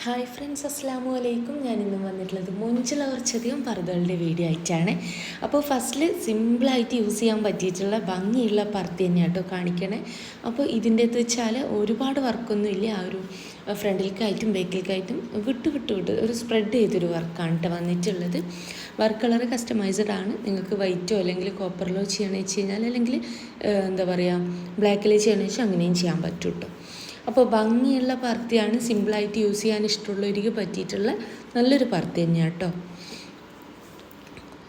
Hi friends, അസ്സാം വലൈക്കും. ഞാനിന്നും വന്നിട്ടുള്ളത് മൊഞ്ചുള്ള കുറച്ചധികം പർദ്ദകളുടെ വീഡിയോ ആയിട്ടാണ്. അപ്പോൾ ഫസ്റ്റിൽ സിമ്പിളായിട്ട് യൂസ് ചെയ്യാൻ പറ്റിയിട്ടുള്ള ഭംഗിയുള്ള പർദ്ദ തന്നെയാണ് കേട്ടോ കാണിക്കണേ. അപ്പോൾ ഇതിൻ്റെ അത് വെച്ചാൽ ഒരുപാട് വർക്കൊന്നും ഇല്ല. ആ ഒരു ഫ്രണ്ടിലേക്കായിട്ടും ബാക്കിലേക്കായിട്ടും വിട്ട് ഒരു സ്പ്രെഡ് ചെയ്തൊരു വർക്കാണ് കേട്ടോ വന്നിട്ടുള്ളത്. വർക്ക് കളർ കസ്റ്റമൈസ്ഡ് ആണ്. നിങ്ങൾക്ക് വൈറ്റോ അല്ലെങ്കിൽ കോപ്പറിലോ ചെയ്യണമെന്ന് വെച്ച് കഴിഞ്ഞാൽ, അല്ലെങ്കിൽ എന്താ പറയുക ബ്ലാക്കിൽ ചെയ്യണമെന്ന് വെച്ചാൽ അങ്ങനെയും ചെയ്യാൻ പറ്റും കേട്ടോ. അപ്പോൾ ഭംഗിയുള്ള പർദ്ദയാണ്, സിമ്പിളായിട്ട് യൂസ് ചെയ്യാൻ ഇഷ്ടമുള്ളവർക്ക് പറ്റിയിട്ടുള്ള നല്ലൊരു പർദ്ദ തന്നെയാണ് കേട്ടോ.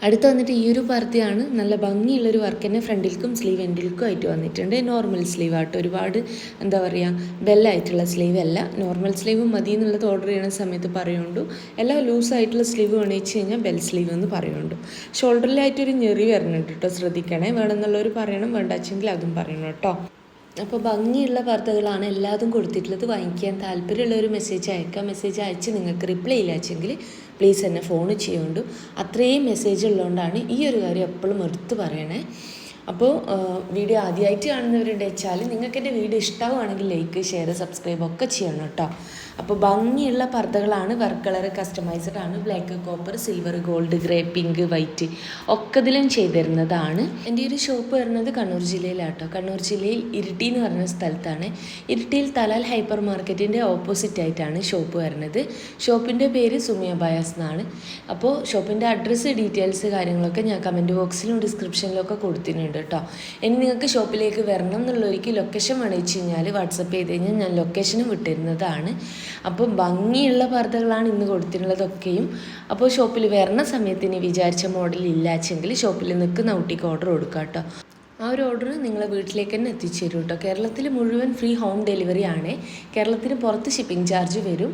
അടുത്ത് വന്നിട്ട് ഈ ഒരു പർദ്ദയാണ്. നല്ല ഭംഗിയുള്ളൊരു വർക്ക് തന്നെ ഫ്രണ്ടിൽക്കും സ്ലീവ് എൻഡിൽക്കും ആയിട്ട് വന്നിട്ടുണ്ട്. നോർമൽ സ്ലീവ് ആട്ടോ, ഒരുപാട് എന്താ പറയുക ബെല്ലായിട്ടുള്ള സ്ലീവ് അല്ല. നോർമൽ സ്ലീവ് മതി എന്നുള്ളത് ഓർഡർ ചെയ്യുന്ന സമയത്ത് പറയുന്നുണ്ടു. എല്ലാം ലൂസായിട്ടുള്ള സ്ലീവ് വേണമെന്ന് വെച്ച് കഴിഞ്ഞാൽ ബെൽ സ്ലീവ് എന്ന് പറയുന്നുണ്ടു. ഷോൾഡറിലായിട്ടൊരു ഞെറി വരുന്നുണ്ട് കേട്ടോ, ശ്രദ്ധിക്കണേ. വേണമെന്നുള്ളവർ പറയണം, വേണ്ടാച്ചെങ്കിൽ അതും പറയണം കേട്ടോ. അപ്പോൾ ഭംഗിയുള്ള വാർത്തകളാണ് എല്ലാതും കൊടുത്തിട്ടുള്ളത്. വാങ്ങിക്കാൻ താല്പര്യമുള്ള ഒരു മെസ്സേജ് അയക്കാം. മെസ്സേജ് അയച്ച് നിങ്ങൾക്ക് റിപ്ലൈ ഇല്ലാച്ചെങ്കിൽ പ്ലീസ് എന്നെ ഫോൺ ചെയ്യുന്നുണ്ട്. അത്രയും മെസ്സേജ് ഉള്ളതുകൊണ്ടാണ് ഈ ഒരു കാര്യം എപ്പോഴും എടുത്ത് പറയണേ. അപ്പോൾ വീഡിയോ ആദ്യമായിട്ട് കാണുന്നവരുണ്ട് വെച്ചാൽ നിങ്ങൾക്ക് എൻ്റെ വീഡിയോ ഇഷ്ടമാവുകയാണെങ്കിൽ ലൈക്ക്, ഷെയർ, സബ്സ്ക്രൈബ് ഒക്കെ ചെയ്യണം കേട്ടോ. അപ്പോൾ ഭംഗിയുള്ള പർദ്ദകളാണ്. വർക്ക് കളർ കസ്റ്റമൈസ്ഡ് ആണ്. Black, copper, silver, gold, grey, pink, white ഒക്കെ ഇതിലും ചെയ്തിരുന്നതാണ്. എൻ്റെ ഒരു ഷോപ്പ് വരുന്നത് കണ്ണൂർ ജില്ലയിലാട്ടോ. കണ്ണൂർ ജില്ലയിൽ ഇരിട്ടി എന്ന് പറഞ്ഞ സ്ഥലത്താണ്. ഇരിട്ടിയിൽ തലാൽ ഹൈപ്പർ മാർക്കറ്റിൻ്റെ ഓപ്പോസിറ്റ് ആയിട്ടാണ് ഷോപ്പ് വരുന്നത്. ഷോപ്പിൻ്റെ പേര് സുമിയ ബയാസ് എന്നാണ്. അപ്പോൾ ഷോപ്പിൻ്റെ അഡ്രസ്സ്, ഡീറ്റെയിൽസ്, കാര്യങ്ങളൊക്കെ ഞാൻ കമൻറ്റ് ബോക്സിലും ഡിസ്ക്രിപ്ഷനിലും ഒക്കെ കൊടുത്തിട്ടുണ്ട് കേട്ടോ. ഇനി നിങ്ങൾക്ക് ഷോപ്പിലേക്ക് വരണം എന്നുള്ളവർക്ക് ലൊക്കേഷൻ വേണമെന്ന് വെച്ച് കഴിഞ്ഞാൽ വാട്സപ്പ് ചെയ്ത് കഴിഞ്ഞാൽ ഞാൻ ലൊക്കേഷനും വിട്ടിരുന്നതാണ്. അപ്പോൾ ഭംഗിയുള്ള പർദ്ദകളാണ് ഇന്ന് കൊടുത്തിട്ടുള്ളതൊക്കെയും. അപ്പോൾ ഷോപ്പിൽ വരണ സമയത്ത് ഇനി വിചാരിച്ച മോഡൽ ഇല്ലാച്ചെങ്കിൽ ഷോപ്പിൽ നിൽക്കുന്ന ഊട്ടിക്ക് ഓർഡർ കൊടുക്കുക കേട്ടോ. ആ ഒരു ഓർഡർ നിങ്ങളെ വീട്ടിലേക്ക് തന്നെ എത്തിച്ചു തരും കേട്ടോ. കേരളത്തിൽ മുഴുവൻ ഫ്രീ ഹോം ഡെലിവറി ആണ്. കേരളത്തിന് പുറത്ത് ഷിപ്പിംഗ് ചാർജ് വരും.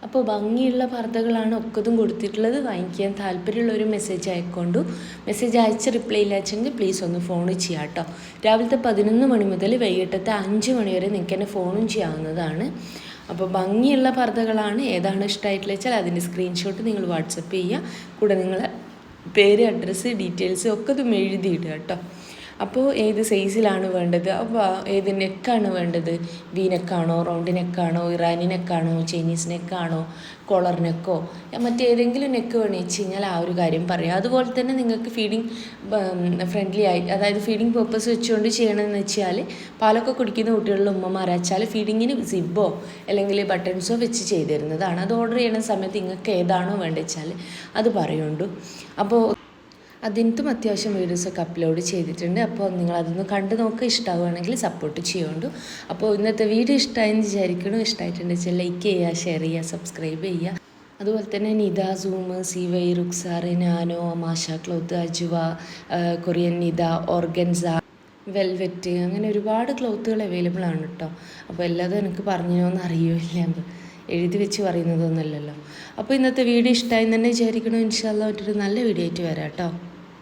അപ്പോൾ ഭംഗിയുള്ള പർദ്ദകളാണ് ഒക്കതും കൊടുത്തിട്ടുള്ളത്. വാങ്ങിക്കാൻ താല്പര്യമുള്ള ഒരു മെസ്സേജ് അയക്കൊണ്ടു. മെസ്സേജ് അയച്ച് റിപ്ലൈ ഇല്ലാച്ചെങ്കിൽ പ്ലീസ് ഒന്ന് ഫോൺ ചെയ്യാം കേട്ടോ. രാവിലത്തെ 11 മണി മുതൽ വൈകിട്ടത്തെ 5 മണി വരെ നിങ്ങൾക്ക് എന്നെ ഫോണും ചെയ്യാവുന്നതാണ്. അപ്പോൾ ഭംഗിയുള്ള പർദ്ദകളാണ്. ഏതാണ് ഇഷ്ടമായിട്ടുള്ള വെച്ചാൽ അതിൻ്റെ സ്ക്രീൻഷോട്ട് നിങ്ങൾ വാട്സപ്പ് ചെയ്യുക. കൂടെ നിങ്ങളെ പേര്, അഡ്രസ്സ്, ഡീറ്റെയിൽസ് ഒക്കെ ഇതും എഴുതിയിടുക കേട്ടോ. അപ്പോൾ ഏത് സൈസിലാണ് വേണ്ടത്, അപ്പോൾ ഏത് നെക്കാണ് വേണ്ടത്, വി നെക്കാണോ, റൗണ്ട് നെക്കാണോ, ഇറാനി നെക്കാണോ, ചൈനീസ് നെക്കാണോ, കോളർ നെക്കോ, മറ്റേതെങ്കിലും നെക്ക് വേണമെന്ന് വെച്ച് കഴിഞ്ഞാൽ ആ ഒരു കാര്യം പറയാം. അതുപോലെ തന്നെ നിങ്ങൾക്ക് ഫീഡിങ് ഫ്രണ്ട്ലി ആയി, അതായത് ഫീഡിങ് പർപ്പസ് വെച്ചുകൊണ്ട് ചെയ്യണമെന്ന് വെച്ചാൽ പാലൊക്കെ കുടിക്കുന്ന കുട്ടികളുടെ ഉമ്മമാരച്ചാൽ ഫീഡിങ്ങിന് സിബോ അല്ലെങ്കിൽ ബട്ടൺസോ വെച്ച് ചെയ്തു തരുന്നതാണ്. അത് ഓർഡർ ചെയ്യുന്ന സമയത്ത് നിങ്ങൾക്ക് ഏതാണോ വേണ്ടത് വെച്ചാൽ അത് പറയുന്നുണ്ട്. അപ്പോൾ അതിനകത്തും അത്യാവശ്യം വീഡിയോസൊക്കെ അപ്ലോഡ് ചെയ്തിട്ടുണ്ട്. അപ്പോൾ നിങ്ങളതൊന്ന് കണ്ടു നോക്കുക. ഇഷ്ടമാവുകയാണെങ്കിൽ സപ്പോർട്ട് ചെയ്യുന്നുണ്ട്. അപ്പോൾ ഇന്നത്തെ വീഡിയോ ഇഷ്ടമായെന്ന് വിചാരിക്കണം. ഇഷ്ടമായിട്ടുണ്ടെന്ന് വെച്ചാൽ ലൈക്ക് ചെയ്യുക, ഷെയർ ചെയ്യുക, സബ്സ്ക്രൈബ് ചെയ്യുക. അതുപോലെ തന്നെ നിദ, സൂം, സിവൈ, റുക്സാർ, നാനോ, മാഷ ക്ലോത്ത്, അജുവ, കൊറിയൻ നിദ, ഓർഗൻസ, വെൽവെറ്റ്, അങ്ങനെ ഒരുപാട് ക്ലോത്തുകൾ അവൈലബിൾ ആണ് കേട്ടോ. അപ്പോൾ എല്ലാതും എനിക്ക് പറഞ്ഞോന്ന് അറിയില്ല, എഴുതി വെച്ച് പറയുന്നതൊന്നുമല്ലല്ലോ. അപ്പോൾ ഇന്നത്തെ വീഡിയോ ഇഷ്ടമായി തന്നെ വിചാരിക്കണം. ഇൻഷാ അല്ലാഹ് മറ്റൊരു നല്ല വീഡിയോ ആയിട്ട് വരാം കേട്ടോ.